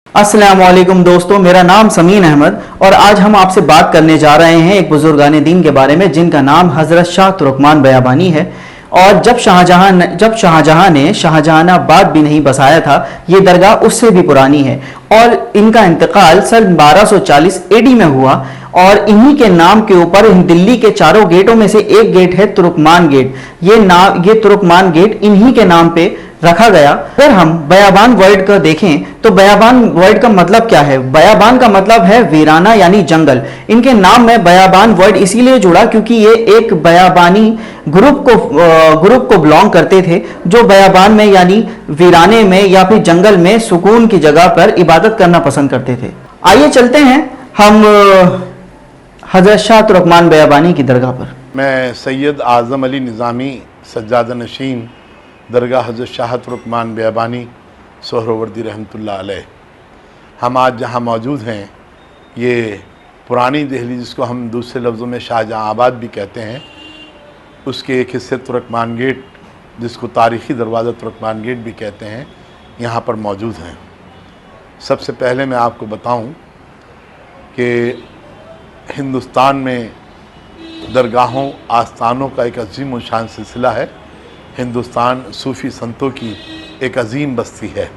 अस्सलाम वालेकुम दोस्तों, मेरा नाम समीन अहमद और आज हम आपसे बात करने जा रहे हैं एक बुजुर्गान दीन के बारे में जिनका नाम हज़रत शाह तुर्कमान बयाबानी है। और जब शाहजहां ने शाहजहानाबाद भी नहीं बसाया था, ये दरगाह उससे भी पुरानी है और इनका इंतकाल सन 1240 एडी में हुआ और इन्हीं के नाम के ऊपर दिल्ली के चारों गेटों में से एक गेट है तुर्कमान गेट। ये तुर्कमान गेट इन्हीं के नाम पे रखा गया। अगर हम बयाबान वर्ड का देखें तो बयाबान वर्ड का मतलब क्या है? बयाबान का मतलब है वीराना यानी जंगल। इनके नाम में बयाबान वर्ड इसीलिए जुड़ा क्योंकि ये एक बयाबानी ग्रुप को बिलोंग करते थे जो बयाबान में यानी वीराने में या फिर जंगल में सुकून की जगह पर इबादत करना पसंद करते थे। आइए चलते हैं हम हजरत शाह तुर्कमान बयाबानी की दरगाह पर। मैं सैयद आज़म अली निज़ामी सज्जादा नशीन दरगाह हज़रत शाह तुर्कमान बयाबानी सोहरावर्दी रहमतुल्लाह अलैह। हम आज जहाँ मौजूद हैं ये पुरानी दिल्ली, जिसको हम दूसरे लफ्ज़ों में शाहजहांआबाद भी कहते हैं, उसके एक हिस्से तुर्कमान गेट, जिसको तारीख़ी दरवाज़ा तुर्कमान गेट भी कहते हैं, यहाँ पर मौजूद हैं। सबसे पहले मैं आपको बताऊँ कि हिंदुस्तान में दरगाहों आस्थानों का एक अजीम व शान सिलसिला है। हिंदुस्तान सूफ़ी संतों की एक अजीम बस्ती है।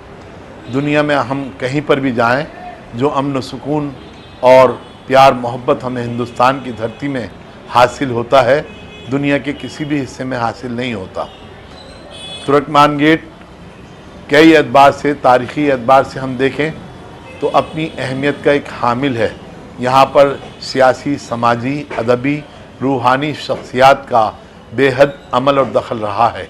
दुनिया में हम कहीं पर भी जाएं, जो अमन व सुकून और प्यार मोहब्बत हमें हिंदुस्तान की धरती में हासिल होता है, दुनिया के किसी भी हिस्से में हासिल नहीं होता। तुर्कमान गेट कई एतबार से, तारीख़ी एतबार से हम देखें तो अपनी अहमियत का एक हामिल है। यहाँ पर सियासी, समाजी, अदबी, रूहानी शख्सियात का बेहद अमल और दखल रहा है।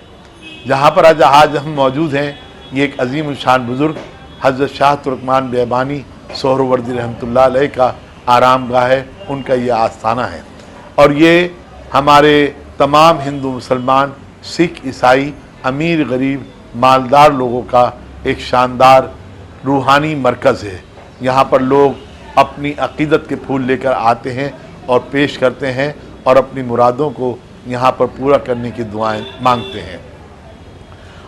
जहाँ पर आज हम मौजूद हैं, ये एक अजीम शान बुज़ुर्ग हज़रत शाह तुर्कमान बयाबानी सोहरावर्दी रहमतुल्लाह अलैह का आरामगाह है, उनका ये आस्थाना है। और ये हमारे तमाम हिंदू, मुसलमान, सिख, ईसाई, अमीर, गरीब, मालदार लोगों का एक शानदार रूहानी मरकज़ है। यहाँ पर लोग अपनी अक़ीदत के फूल लेकर आते हैं और पेश करते हैं और अपनी मुरादों को यहाँ पर पूरा करने की दुआएं मांगते हैं।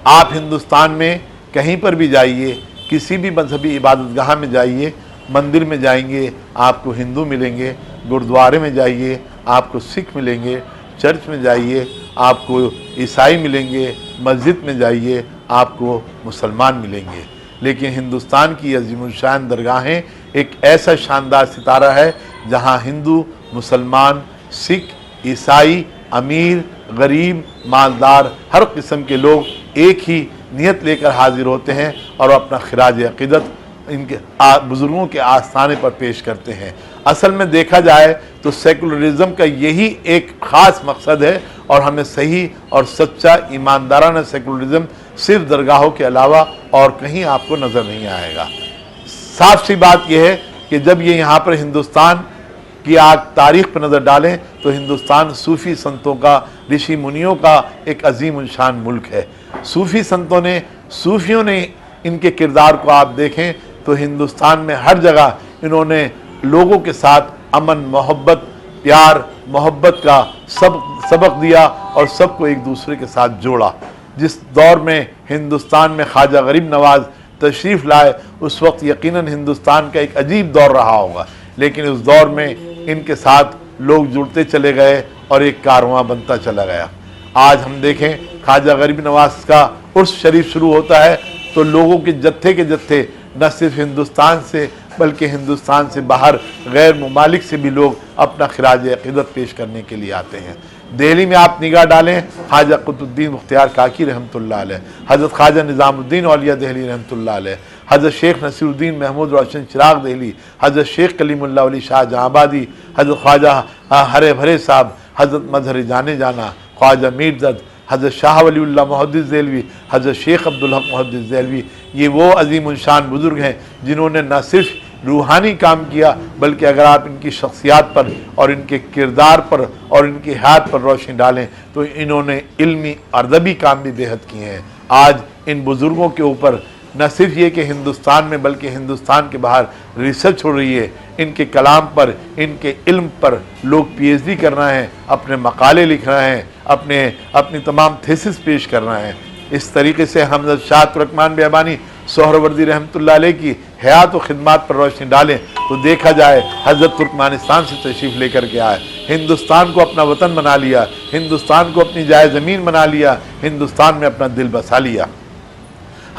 आप हिंदुस्तान में कहीं पर भी जाइए, किसी भी मजहबी इबादतगाह में जाइए, मंदिर में जाएंगे आपको हिंदू मिलेंगे, गुरुद्वारे में जाइए आपको सिख मिलेंगे, चर्च में जाइए आपको ईसाई मिलेंगे, मस्जिद में जाइए आपको मुसलमान मिलेंगे। लेकिन हिंदुस्तान की अज़ीमुश्शान दरगाहें एक ऐसा शानदार सितारा है जहाँ हिंदू, मुसलमान, सिख, ईसाई, अमीर, गरीब, मालदार, हर किस्म के लोग एक ही नियत लेकर हाजिर होते हैं और अपना खिराज अक़ीदत इनके बुज़ुर्गों के आस्थाने पर पेश करते हैं। असल में देखा जाए तो सेकुलरिज़म का यही एक ख़ास मकसद है और हमें सही और सच्चा ईमानदाराना सेकुलरिज़म सिर्फ दरगाहों के अलावा और कहीं आपको नज़र नहीं आएगा। साफ सी बात यह है कि जब ये यहाँ पर हिंदुस्तान की तारीख़ पर नज़र डालें तो हिंदुस्तान सूफ़ी संतों का, ऋषि मुनियों का एक अजीम शान मुल्क है। सूफ़ी संतों ने, सूफ़ियों ने, इनके किरदार को आप देखें तो हिंदुस्तान में हर जगह इन्होंने लोगों के साथ अमन, मोहब्बत, प्यार मोहब्बत का सबक दिया और सबको एक दूसरे के साथ जोड़ा। जिस दौर में हिंदुस्तान में ख्वाजा गरीब नवाज़ तशरीफ़ लाए, उस वक्त यकीनन हिंदुस्तान का एक अजीब दौर रहा होगा, लेकिन उस दौर में इनके साथ लोग जुड़ते चले गए और एक कारवां बनता चला गया। आज हम देखें ख्वाजा गरीब नवाज़ का उर्स शरीफ शुरू होता है तो लोगों के जत्थे न सिर्फ हिंदुस्तान से बल्कि हिंदुस्तान से बाहर गैर ममालिक से भी लोग अपना खिराज अक़ीदत पेश करने के लिए आते हैं। दिल्ली में आप निगाह डालें, ख्वाजा कुतुबुद्दीन मुख्तियार काकी रहमतुल्लाह अलैह, हज़रत ख्वाजा निज़ामुद्दीन औलिया दिल्ली रहमतुल्लाह अलैह, हज़रत शेख नसीरुद्दीन महमूद रोशन चिराग दिल्ली, हज़रत शेख कलीमुल्लाह वली शाह जहांबादी, हज़रत ख्वाजा हरे भरे साहब, हज़रत मजहर जाने जाना ख्वाजा मीरदद, हज़रत शाह वलीउल्लाह मुहद्दिस देलवी, हज़रत शेख अब्दुल हक मुहद्दिस देलवी, ये वो अजीम शान बुज़ुर्ग हैं जिन्होंने न सिर्फ रूहानी काम किया बल्कि अगर आप इनकी शख्सियात पर और इनके किरदार पर और इनकी हयात पर रोशनी डालें तो इन्होंने इल्मी अदबी काम भी बेहद किए हैं। आज इन बुज़ुर्गों के ऊपर न सिर्फ ये कि हिंदुस्तान में बल्कि हिंदुस्तान के बाहर रिसर्च हो रही है, इनके कलाम पर, इनके इल्म पर लोग पीएचडी कर रहे हैं, अपने मकाले लिख रहे हैं, अपनी तमाम थीसिस पेश कर रहे हैं। इस तरीके से हम हज़रत शाह तुर्कमान बियाबानी सोहरवर्दी रहमतुल्लाह अलैह की हयात व खिदमात पर रोशनी डालें तो देखा जाए हज़रत तुर्कमानिस्तान से तशरीफ़ लेकर के आए, हिंदुस्तान को अपना वतन बना लिया, हिंदुस्तान को अपनी जाए ज़मीन बना लिया, हिंदुस्तान में अपना दिल बसा लिया।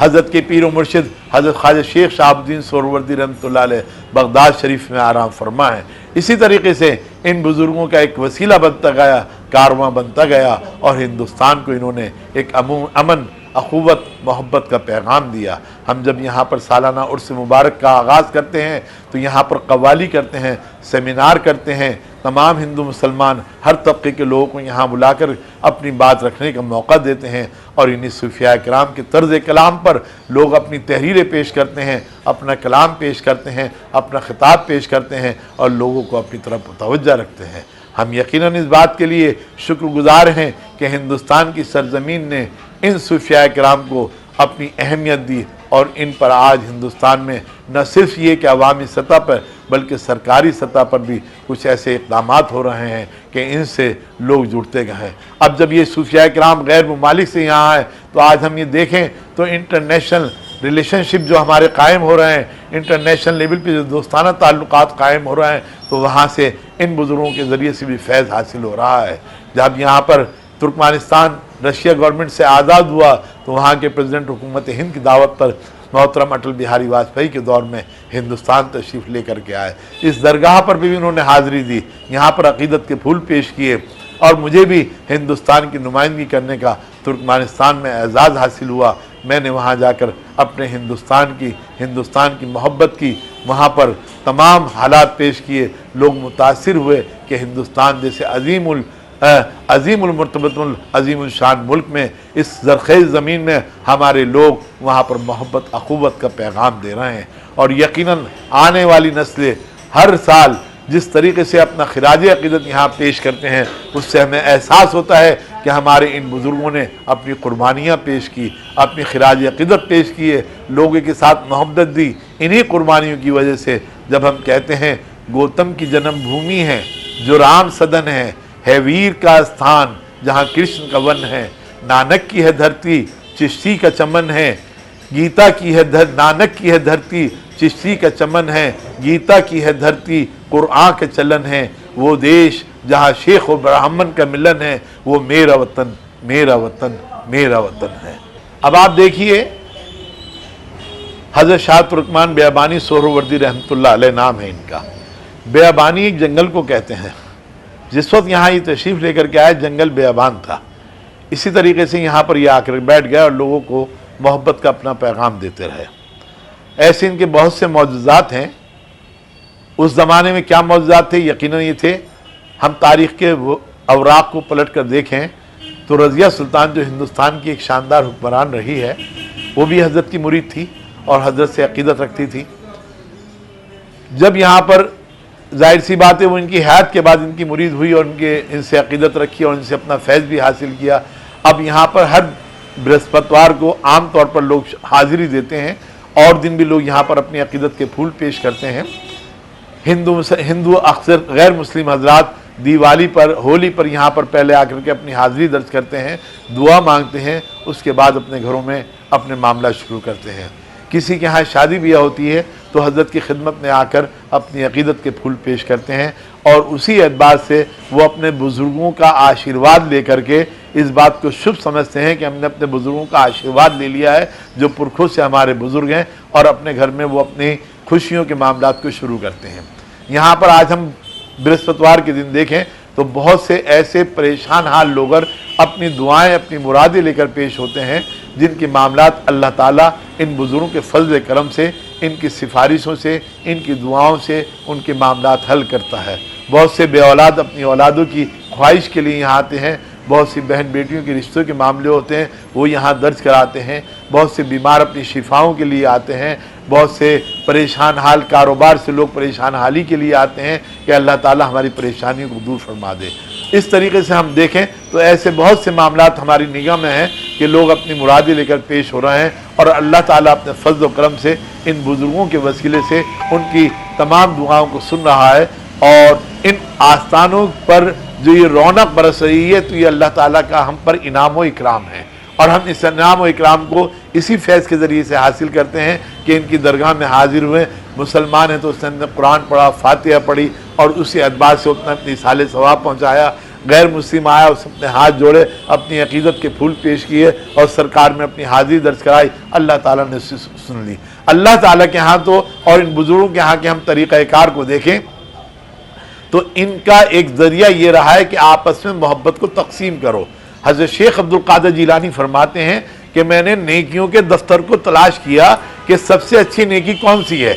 हज़रत के पीर व मुर्शिद हज़रत ख्वाजा शेख शहाबुद्दीन सोहरवर्दी रहमतुल्लाह अलैह बगदाद शरीफ में आराम फरमा है। इसी तरीके से इन बुज़ुर्गों का एक वसीला बनता गया, कारवां बनता गया और हिंदुस्तान को इन्होंने एक अमन, अखुवत, मोहब्बत का पैगाम दिया। हम जब यहाँ पर सालाना उर्स मुबारक का आगाज़ करते हैं तो यहाँ पर कव्वाली करते हैं, सेमिनार करते हैं, तमाम हिंदू मुसलमान हर तबके के लोगों को यहाँ बुलाकर अपनी बात रखने का मौका देते हैं और इन्हीं सूफिया किराम के तर्ज़ कलाम पर लोग अपनी तहरीरें पेश करते हैं, अपना कलाम पेश करते हैं, अपना खिताब पेश करते हैं और लोगों को अपनी तरफ तवज्जो रखते हैं। हम यकीनन इस बात के लिए शुक्रगुजार हैं कि हिंदुस्तान की सरज़मीन ने इन सूफिया किराम को अपनी अहमियत दी और इन पर आज हिंदुस्तान में न सिर्फ ये कि अवामी सतह पर बल्कि सरकारी सतह पर भी कुछ ऐसे इक़दाम हो रहे हैं कि इनसे लोग जुड़ते गए हैं। अब जब ये सूफिया किराम गैर ममालिक से यहाँ आए तो आज हम ये देखें तो इंटरनेशनल रिलेशनशिप जो हमारे कायम हो रहे हैं, इंटरनेशनल लेवल पे जो दोस्ताना ताल्लुकात कायम हो रहे हैं, तो वहाँ से इन बुज़ुर्गों के ज़रिए से भी फैज़ हासिल हो रहा है। जब यहाँ पर तुर्कमानिस्तान रशिया गवर्नमेंट से आज़ाद हुआ तो वहाँ के प्रेसिडेंट हुकूमत हिंद की दावत पर मोहतरम अटल बिहारी वाजपेयी के दौर में हिंदुस्तान तशरीफ़ लेकर के आए। इस दरगाह पर भी उन्होंने हाज़िरी दी, यहाँ पर अक़ीदत के फूल पेश किए और मुझे भी हिंदुस्तान की नुमाइंदगी करने का तुर्कमानिस्तान में एजाज़ हासिल हुआ। मैंने वहाँ जाकर अपने हिंदुस्तान की मोहब्बत की, वहाँ पर तमाम हालात पेश किए। लोग मुतासिर हुए कि हिंदुस्तान जैसे अज़ीमुल मर्तबतुल अज़ीमुल शान मुल्क में, इस ज़रख़ेज़ ज़मीन में हमारे लोग वहाँ पर मोहब्बत, अख़ुवत का पैगाम दे रहे हैं। और यकीनन आने वाली नस्लें हर साल जिस तरीके से अपना खिराज अक़ीदत यहाँ पेश करते हैं, उससे हमें एहसास होता है कि हमारे इन बुज़ुर्गों ने अपनी कुर्बानियाँ पेश की, अपनी खिराज अक़ीदत पेश किए, लोगों के साथ मोहब्बत दी। इन्हीं कुर्बानियों की वजह से जब हम कहते हैं गौतम की जन्मभूमि है जो राम सदन है वीर का स्थान जहाँ कृष्ण का वन है, नानक की है धरती चिश्ती का चमन है, गीता की है नानक की है धरती चिश्ती का चमन है, गीता की है धरती कुरआन का चलन है, वो देश जहाँ शेख व ब्राह्मण का मिलन है, वो मेरा वतन मेरा वतन मेरा वतन है। अब आप देखिए हज़रत शाह तुर्कमान बियाबानी सोहरवर्दी रहमतुल्लाह अलैह नाम है इनका। बियाबानी एक जंगल को कहते हैं। जिस वक्त यहाँ ये तशरीफ़ लेकर के आए जंगल बियाबान था, इसी तरीके से यहाँ पर ये आकर बैठ गए और लोगों को मोहब्बत का अपना पैगाम देते रहे। ऐसे इनके बहुत से मौजूज़ात हैं। उस ज़माने में क्या मौजूज़ात थे? यकीनन ये थे, हम तारीख़ के अवराक़ को पलट कर देखें तो रज़िया सुल्तान जो हिंदुस्तान की एक शानदार हुक्मरान रही है, वो भी हज़रत की मुरीद थी और हज़रत से अक़ीदत रखती थी। जब यहाँ पर जाहिर सी बात है वो इनकी हयात के बाद इनकी मुरीद हुई और इनसे अक़ीदत रखी और इनसे अपना फैज़ भी हासिल किया। अब यहाँ पर हर बृहस्पतिवार को आम तौर पर लोग हाज़िरी देते हैं और दिन भी लोग यहाँ पर अपनी अक़ीदत के फूल पेश करते हैं। हिंदू अक्सर गैर मुस्लिम हजरात दिवाली पर, होली पर यहाँ पर पहले आकर के अपनी हाज़िरी दर्ज करते हैं, दुआ मांगते हैं, उसके बाद अपने घरों में अपने मामला शुरू करते हैं। किसी के यहाँ शादी ब्याह होती है तो हज़रत की खिदमत में आकर अपनी अक़ीदत के फूल पेश करते हैं और उसी एतबार से वो अपने बुज़ुर्गों का आशीर्वाद लेकर के इस बात को शुभ समझते हैं कि हमने अपने बुज़ुर्गों का आशीर्वाद ले लिया है जो पुरखों से हमारे बुज़ुर्ग हैं, और अपने घर में वो अपनी खुशियों के मामलात को शुरू करते हैं। यहाँ पर आज हम बृहस्पतिवार के दिन देखें तो बहुत से ऐसे परेशान हाल लोग अपनी दुआएं, अपनी मुरादें लेकर पेश होते हैं जिनके मामलात अल्लाह ताला इन बुज़ुर्गों के फज़ल करम से, इनकी सिफारिशों से, इनकी दुआओं से उनके मामलात हल करता है। बहुत से बे औलाद अपनी औलादों की ख्वाहिश के लिए यहाँ आते हैं, बहुत सी बहन बेटियों के रिश्तों के मामले होते हैं वो यहाँ दर्ज कराते हैं, बहुत से बीमार अपनी शिफाओं के लिए आते हैं, बहुत से परेशान हाल कारोबार से लोग परेशान हाली के लिए आते हैं कि अल्लाह ताला हमारी परेशानियों को दूर फरमा दे। इस तरीके से हम देखें तो ऐसे बहुत से मामलात हमारी निगाह में हैं कि लोग अपनी मुरादें लेकर पेश हो रहे हैं और अल्लाह ताला अपने फज़ल व करम से इन बुज़ुर्गों के वसीले से उनकी तमाम दुआओं को सुन रहा है। और इन आस्थानों पर जो ये रौनक बरस रही है तो ये अल्लाह ताला का हम पर इनाम व इकराम है। और हम इस इनाम और इकराम को इसी फैज़ के ज़रिए से हासिल करते हैं कि इनकी दरगाह में हाजिर हुए। मुसलमान है तो उसने कुरान पढ़ा, फातिहा पढ़ी और उसी अदबार से उसने अपनी साले सवाब पहुँचाया। गैर मुस्लिम आया, उसने अपने हाथ जोड़े, अपनी अकीदत के फूल पेश किए और सरकार में अपनी हाजिरी दर्ज कराई। अल्लाह ताला ने उससे सुन ली। अल्लाह ताला के यहाँ तो और इन बुजुर्गों के यहाँ के हम तरीक़ाकार को देखें तो इनका एक ज़रिया ये रहा है कि आपस में मोहब्बत को तकसीम करो। हज़रत शेख अब्दुल कादिर जिलानी फरमाते हैं कि मैंने नेकियों के दफ्तर को तलाश किया कि सबसे अच्छी नेकी कौन सी है,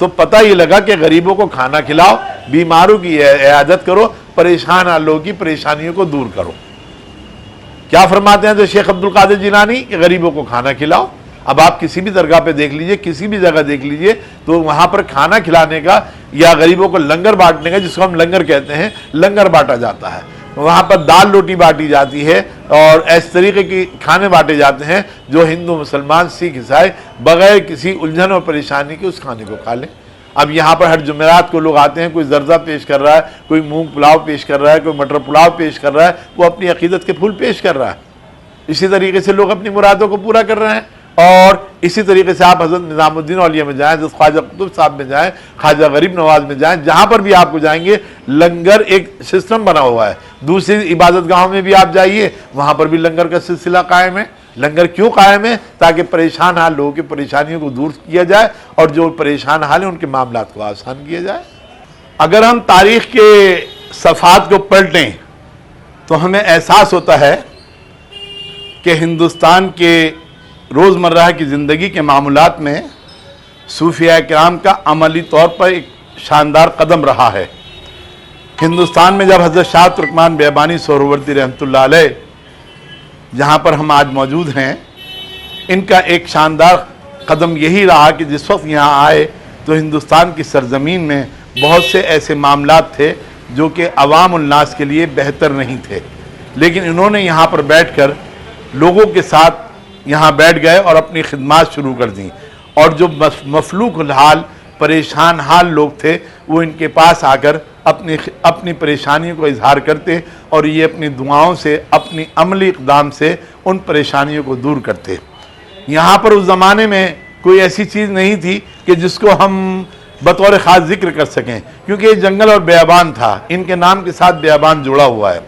तो पता ये लगा कि गरीबों को खाना खिलाओ, बीमारों की इयादत करो, परेशान लोगों की परेशानियों को दूर करो। क्या फरमाते हैं तो शेख अब्दुल कादिर जिलानी कि गरीबों को खाना खिलाओ। अब आप किसी भी दरगाह पे देख लीजिए, किसी भी जगह देख लीजिए, तो वहाँ पर खाना खिलाने का या गरीबों को लंगर बांटने का, जिसको हम लंगर कहते हैं, लंगर बांटा जाता है। वहाँ पर दाल रोटी बांटी जाती है और इस तरीके की खाने बांटे जाते हैं जो हिंदू, मुसलमान, सिख, ईसाई बगैर किसी उलझन और परेशानी के उस खाने को खा लें। अब यहाँ पर हर जुमेरात को लोग आते हैं, कोई जर्दा पेश कर रहा है, कोई मूंग पुलाव पेश कर रहा है, कोई मटर पुलाव पेश कर रहा है, वो अपनी अकीदत के फूल पेश कर रहा है। इसी तरीके से लोग अपनी मुरादों को पूरा कर रहे हैं। और इसी तरीके से आप हज़रत निज़ामुद्दीन औलिया में जाएँ, हज़रत ख्वाजा कुतुब साहब में जाएँ, ख्वाजा गरीब नवाज में जाएँ, जहाँ पर भी आपको जाएंगे लंगर एक सिस्टम बना हुआ है। दूसरी इबादत गाहों में भी आप जाइए, वहाँ पर भी लंगर का सिलसिला कायम है। लंगर क्यों कायम है? ताकि परेशान हाल लोगों की परेशानियों को दूर किया जाए और जो परेशान हाल हैं उनके मामलात को आसान किया जाए। अगर हम तारीख़ के सफ़ात को पलटें तो हमें एहसास होता है कि हिंदुस्तान के रोज़मर्रा की ज़िंदगी के मामूलात में सूफिया किराम का अमली तौर पर एक शानदार कदम रहा है। हिंदुस्तान में जब हज़रत शाह तुर्कमान बियाबानी सोहरावर्दी रहमतुल्लाह अलैह जहाँ पर हम आज मौजूद हैं, इनका एक शानदार कदम यही रहा कि जिस वक्त यहाँ आए तो हिंदुस्तान की सरज़मीन में बहुत से ऐसे मामलात थे जो कि अवाम उन्नास के लिए बेहतर नहीं थे, लेकिन इन्होंने यहाँ पर बैठकर लोगों के साथ यहाँ बैठ गए और अपनी खिदमात शुरू कर दी। और जो मफलूक हाल, परेशान हाल लोग थे, वो इनके पास आकर अपनी परेशानियों को इजहार करते और ये अपनी दुआओं से, अपनी अमली इक़दाम से उन परेशानियों को दूर करते। यहाँ पर उस ज़माने में कोई ऐसी चीज़ नहीं थी कि जिसको हम बतौर ख़ास जिक्र कर सकें, क्योंकि ये जंगल और बेयाबान था, इनके नाम के साथ बेयाबान जुड़ा हुआ है।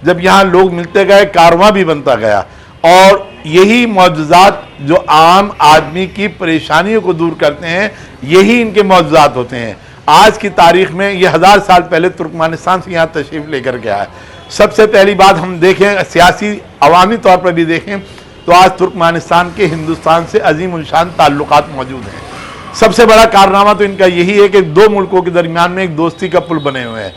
जब यहाँ लोग मिलते गए, कारवां भी बनता गया और यही मौजूज़ात जो आम आदमी की परेशानियों को दूर करते हैं, यही इनके मौजूज़ात होते हैं। आज की तारीख़ में ये 1000 साल पहले तुर्कमानिस्तान से यहाँ तशरीफ़ लेकर के आया। सबसे पहली बात हम देखें, सियासी अवामी तौर पर भी देखें तो आज तुर्कमानिस्तान के हिंदुस्तान से अजीम उलशान ताल्लुकात मौजूद हैं। सबसे बड़ा कारनामा तो इनका यही है कि दो मुल्कों के दरमियान में एक दोस्ती का पुल बने हुए हैं।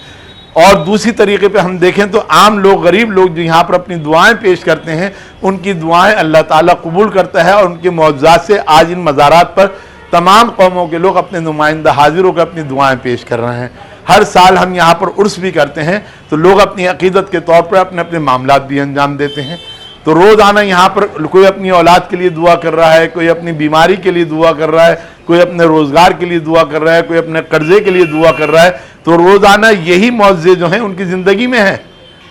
और दूसरी तरीके पे हम देखें तो आम लोग, गरीब लोग जो यहाँ पर अपनी दुआएं पेश करते हैं, उनकी दुआएं अल्लाह ताला कबूल करता है और उनके मौजूज़ात से आज इन मज़ारात पर तमाम कौमों के लोग अपने नुमाइंदा हाजिर होकर अपनी दुआएं पेश कर रहे हैं। हर साल हम यहाँ पर उर्स भी करते हैं तो लोग अपनी अकीदत के तौर पर अपने अपने मामलात भी अंजाम देते हैं। तो रोज़ाना यहाँ पर कोई अपनी औलाद के लिए दुआ कर रहा है, कोई अपनी बीमारी के लिए दुआ कर रहा है, कोई अपने रोज़गार के लिए दुआ कर रहा है, कोई अपने कर्जे के लिए दुआ कर रहा है। तो रोज़ाना यही मौज़े जो हैं उनकी ज़िंदगी में हैं,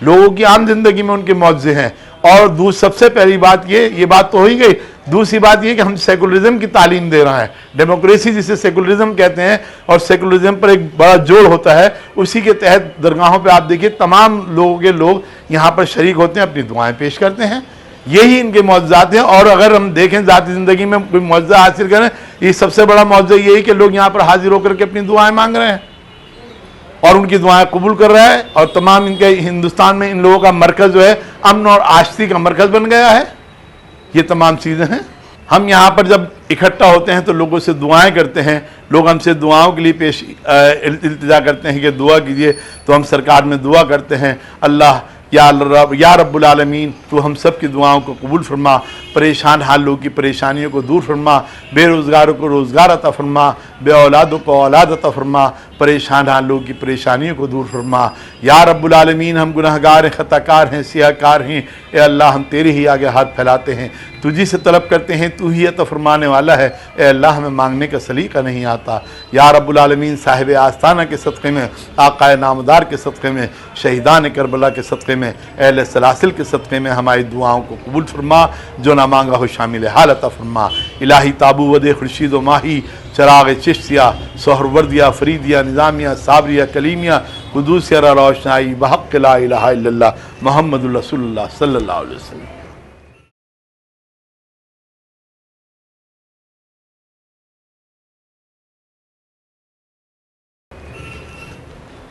लोगों की आम जिंदगी में उनके मौज़े हैं। और सबसे पहली बात ये बात तो हो ही गई। दूसरी बात ये कि हम सेकुलरिज्म की तालीम दे रहे हैं, डेमोक्रेसी जिसे सेकुलरिज्म कहते हैं, और सेकुलरिज्म पर एक बड़ा जोर होता है। उसी के तहत दरगाहों पे आप देखिए तमाम लोगों के लोग यहाँ पर शरीक होते हैं, अपनी दुआएं पेश करते हैं। यही इनके मौजूज़ात हैं। और अगर हम देखें ज़ाती ज़िंदगी में कोई मौजूज़ा हासिल करें, ये सबसे बड़ा मौजूज़ा यही कि लोग यहाँ पर हाजिर होकर के अपनी दुआएं मांग रहे हैं और उनकी दुआएं कबूल कर रहा है। और तमाम इनके हिंदुस्तान में इन लोगों का मरकज़ जो है अमन और आश्ती का मरकज़ बन गया है। ये तमाम चीज़ें हैं। हम यहाँ पर जब इकट्ठा होते हैं तो लोगों से दुआएं करते हैं, लोग हमसे दुआओं के लिए इल्तिजा करते हैं कि दुआ कीजिए, तो हम सरकार में दुआ करते हैं, अल्लाह या रब्बुल आलमीन तो हम सब की दुआओं को कबूल फरमा, परेशान हाल लोगों की परेशानियों को दूर फरमा, बेरोज़गारों को रोज़गार अता फरमा, बे औलादों को औलाद अता फरमा, परेशान हालों की परेशानियों को दूर फरमा। या रब्बुल आलमीन, हम गुनहगार हैं, खताकार हैं, सियाकार हैं। ए अल्लाह, हम तेरे ही आगे हाथ फैलाते हैं, तुझी से तलब करते हैं, तू ही अता फरमाने वाला है। ए अल्लाह, हमें मांगने का सलीका नहीं आता। या रब्बुल आलमीन, साहिब आस्ताना के सदक़े में, आक़ाए नामदार के सदक़े में, शहीदान करबला के सदक़े में, अहले सलासिल के सदक़े में हमारी दुआओं को कबूल फरमा। जो ना मांगा हो शामिल हाल अता फरमा। इलाही ताबू वदे खुर्शीद व माही, चराग चिश्तिया, सोहरवर्दिया, फरीदिया, निज़ामिया, साबरिया, कलीमिया, कुदूसिया रोशनाई, बहक़ ला इलाहा इल्लल्लाह मुहम्मदुर रसूलुल्लाह सल्लल्लाहु अलैहि वसल्लम।